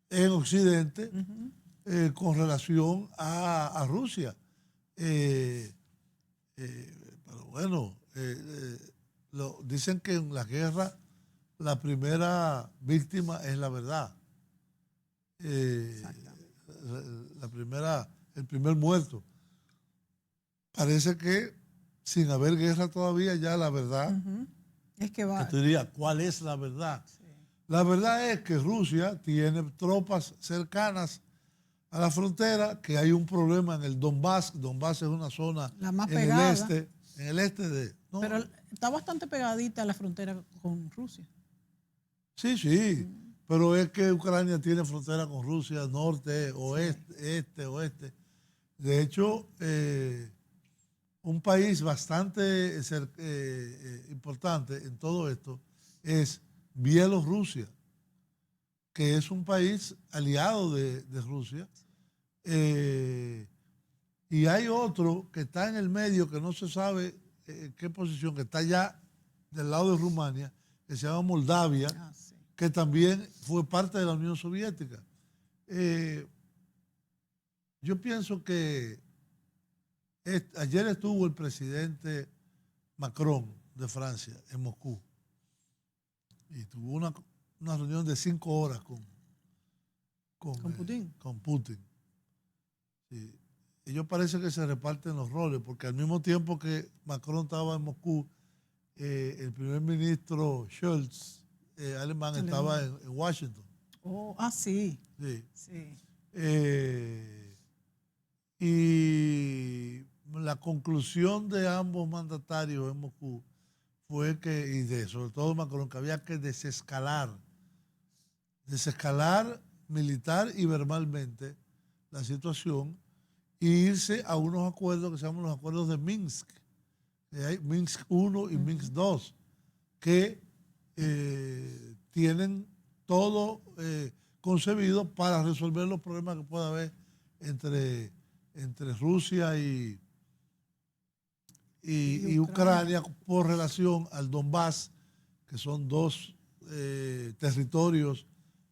en Occidente con relación a Rusia. Pero bueno, dicen que en la guerra la primera víctima es la verdad. El primer muerto. Parece que sin haber guerra todavía ya la verdad. Es que va. Que tú dirías, ¿cuál es la verdad? Sí. La verdad es que Rusia tiene tropas cercanas a la frontera, que hay un problema en el Donbass. Donbass es una zona la más pegada. En el este de... No. Pero está bastante pegadita a la frontera con Rusia. Sí. Pero es que Ucrania tiene frontera con Rusia, norte, oeste, oeste. De hecho, un país bastante importante en todo esto es Bielorrusia, que es un país aliado de Rusia. Y hay otro que está en el medio, que no se sabe qué posición, que está allá del lado de Rumania, que se llama Moldavia, que también fue parte de la Unión Soviética. Yo pienso que ayer estuvo el presidente Macron de Francia en Moscú y tuvo una reunión de 5 horas con Putin. Con Putin. Sí. Ellos parece que se reparten los roles, porque al mismo tiempo que Macron estaba en Moscú, el primer ministro Scholz, alemán, estaba en Washington. Oh, ah, sí. Sí. Sí. Y la conclusión de ambos mandatarios en Moscú fue que, y de sobre todo Macron, que había que desescalar militar y verbalmente la situación e irse a unos acuerdos que se llaman los acuerdos de Minsk. Hay Minsk I y Minsk II, que tienen todo concebido para resolver los problemas que pueda haber entre Rusia y Ucrania por relación al Donbass, que son dos territorios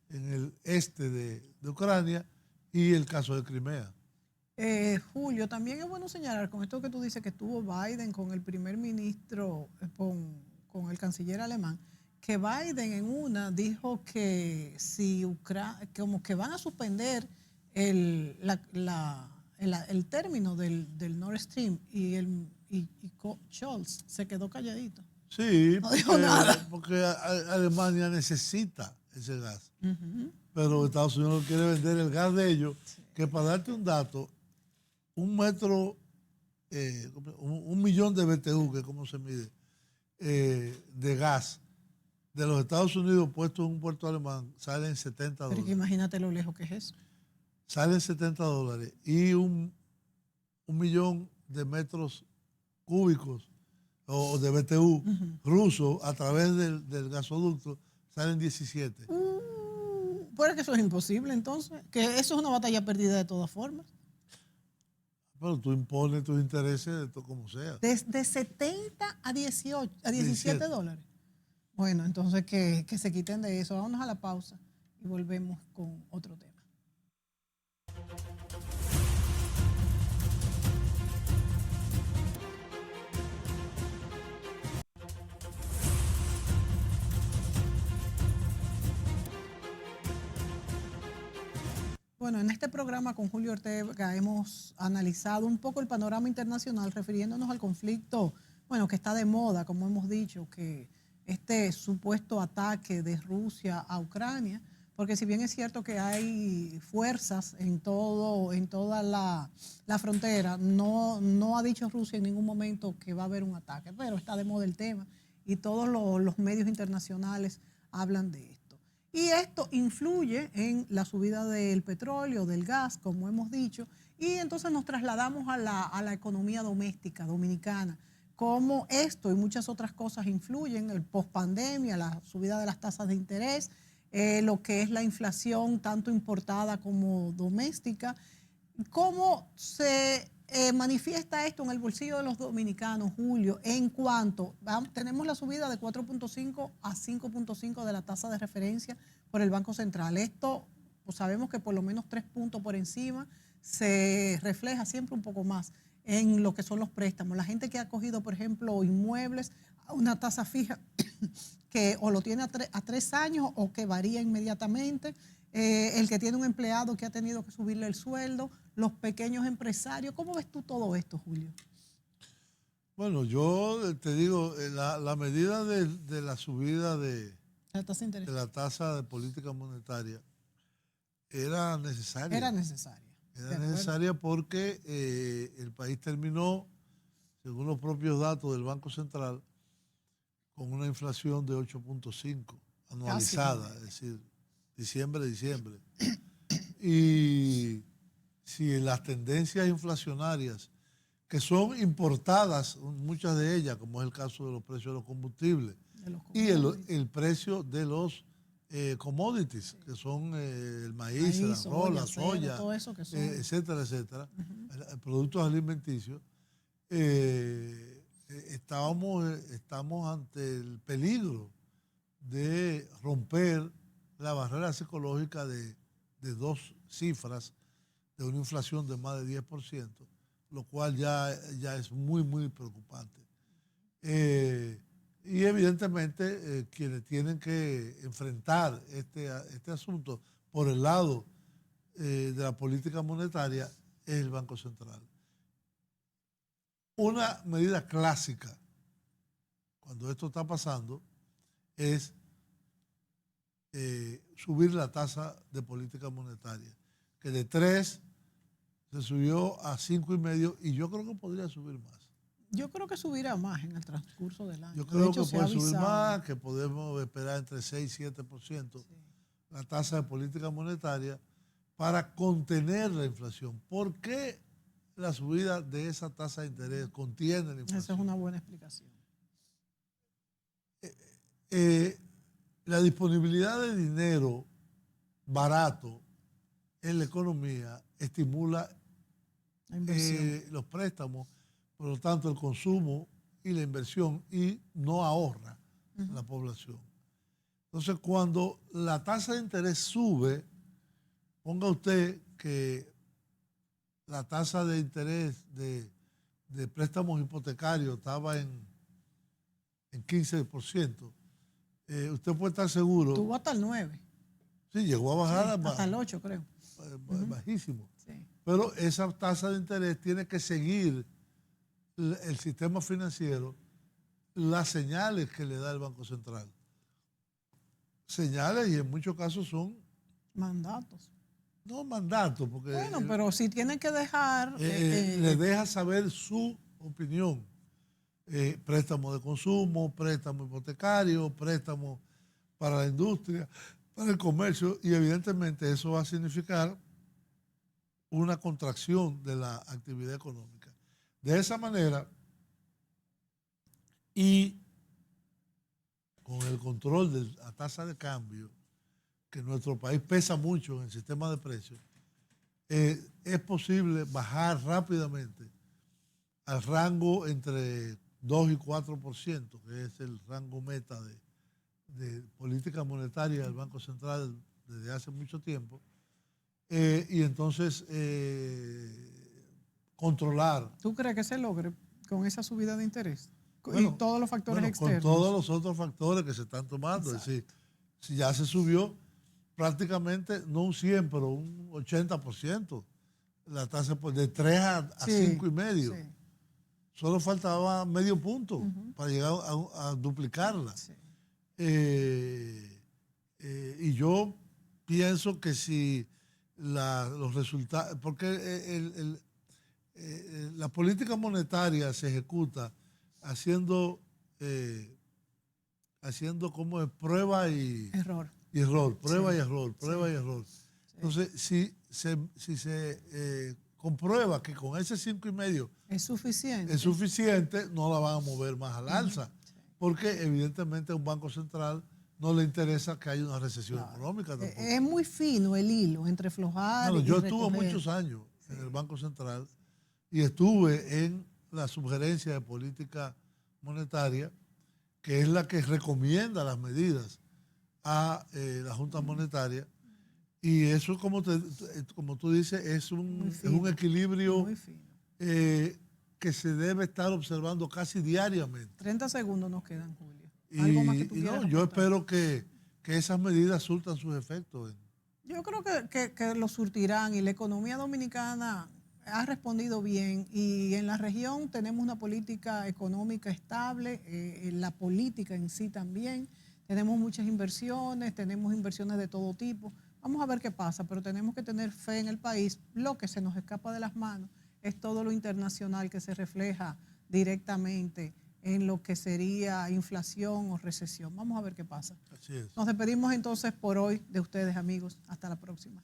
en el este de Ucrania, y el caso de Crimea. Julio, también es bueno señalar con esto que tú dices que estuvo Biden con el primer ministro, con el canciller alemán, que Biden en una dijo que si como que van a suspender el término del Nord Stream y Scholz se quedó calladito. Sí, no dijo nada. Porque Alemania necesita ese gas. Pero Estados Unidos quiere vender el gas de ellos, que para darte un dato, un millón de BTU, que es como se mide, de gas de los Estados Unidos puesto en un puerto alemán, salen $70. Pero que imagínate lo lejos que es eso. Salen $70 y un millón de metros cúbicos o de BTU ruso a través del gasoducto salen 17. Pero que eso es imposible entonces, que eso es una batalla perdida de todas formas. Pero tú impones tus intereses de todo como sea. Desde 70 a 17 dólares. Bueno, entonces que se quiten de eso. Vámonos a la pausa y volvemos con otro tema. Bueno, en este programa con Julio Ortega hemos analizado un poco el panorama internacional refiriéndonos al conflicto, bueno, que está de moda, como hemos dicho, que este supuesto ataque de Rusia a Ucrania, porque si bien es cierto que hay fuerzas en toda la frontera, no ha dicho Rusia en ningún momento que va a haber un ataque, pero está de moda el tema y todos los medios internacionales hablan de esto. Y esto influye en la subida del petróleo, del gas, como hemos dicho, y entonces nos trasladamos a la economía doméstica dominicana, cómo esto y muchas otras cosas influyen, el pospandemia, la subida de las tasas de interés, lo que es la inflación tanto importada como doméstica, cómo se manifiesta esto en el bolsillo de los dominicanos, Julio, en cuanto tenemos la subida de 4.5 a 5.5 de la tasa de referencia por el Banco Central. Esto, pues sabemos que por lo menos 3 puntos por encima se refleja siempre un poco más en lo que son los préstamos. La gente que ha cogido, por ejemplo, inmuebles a una tasa fija que o lo tiene a 3 años o que varía inmediatamente, el que tiene un empleado que ha tenido que subirle el sueldo, los pequeños empresarios. ¿Cómo ves tú todo esto, Julio? Bueno, yo te digo, la medida de la subida de la tasa de política monetaria era necesaria. Era necesaria. Era necesaria porque el país terminó, según los propios datos del Banco Central, con una inflación de 8.5 anualizada, es decir, diciembre. Y si las tendencias inflacionarias, que son importadas, muchas de ellas, como es el caso de los precios de los combustibles, y el precio de los commodities, que son el maíz, el arroz, la soya, todo eso que son. etcétera, productos alimenticios, estamos ante el peligro de romper la barrera psicológica de 2 cifras de una inflación de más de 10%, lo cual ya es muy, muy preocupante. Y evidentemente quienes tienen que enfrentar este asunto por el lado de la política monetaria es el Banco Central. Una medida clásica, cuando esto está pasando, es subir la tasa de política monetaria, que de 3 se subió a 5,5 y yo creo que podría subir más. Yo creo que subirá más en el transcurso del año. Yo De creo hecho, que se ha puede subir avisado. más, que podemos esperar entre 6 y 7% la tasa de política monetaria para contener la inflación. ¿Por qué la subida de esa tasa de interés contiene la inflación? Esa es una buena explicación. La disponibilidad de dinero barato en la economía estimula La inversión. los préstamos, por lo tanto el consumo y la inversión, y no ahorra la población. Entonces, cuando la tasa de interés sube, ponga usted que la tasa de interés de préstamos hipotecarios estaba en 15%, usted puede estar seguro. Tuvo hasta el 9. Sí, llegó a bajar Hasta el 8, creo. bajísimo. Sí. Pero esa tasa de interés tiene que seguir el sistema financiero, las señales que le da el Banco Central. Señales, y en muchos casos son Mandatos. no mandatos, porque Bueno, pero si tienen que dejar... le deja saber su opinión. Préstamo de consumo, préstamo hipotecario, préstamo para la industria, para el comercio, y evidentemente eso va a significar una contracción de la actividad económica. De esa manera, y con el control de la tasa de cambio, que en nuestro país pesa mucho en el sistema de precios, es posible bajar rápidamente al rango entre 2 y 4%, que es el rango meta de política monetaria del Banco Central desde hace mucho tiempo, y entonces controlar. ¿Tú crees que se logre con esa subida de interés? Bueno, y todos los factores externos. Con todos los otros factores que se están tomando. Exacto. Es decir, si ya se subió prácticamente, no un 100, pero un 80%, la tasa de 3 a 5,5. Sí. Solo faltaba medio punto para llegar a duplicarla. Sí. Y yo pienso que si los resultados, porque la política monetaria se ejecuta haciendo como prueba y error, prueba y error, prueba y error. Sí. Entonces, si se comprueba que con ese 5,5 es suficiente, no la van a mover más al alza, porque evidentemente a un Banco Central no le interesa que haya una recesión económica tampoco. Es muy fino el hilo entre flojar y yo estuve muchos años en el Banco Central y estuve en la sugerencia de política monetaria, que es la que recomienda las medidas a la Junta Monetaria, y eso, como tú dices, es un equilibrio que se debe estar observando casi diariamente. 30 segundos nos quedan, Julio. ¿Algo más que tú quieras aportar? Yo espero que esas medidas surtan sus efectos. Yo creo que lo surtirán, y la economía dominicana ha respondido bien, y en la región tenemos una política económica estable, la política en sí también. Tenemos muchas inversiones, tenemos inversiones de todo tipo. Vamos a ver qué pasa, pero tenemos que tener fe en el país. Lo que se nos escapa de las manos es todo lo internacional que se refleja directamente en lo que sería inflación o recesión. Vamos a ver qué pasa. Así es. Nos despedimos entonces por hoy de ustedes, amigos. Hasta la próxima.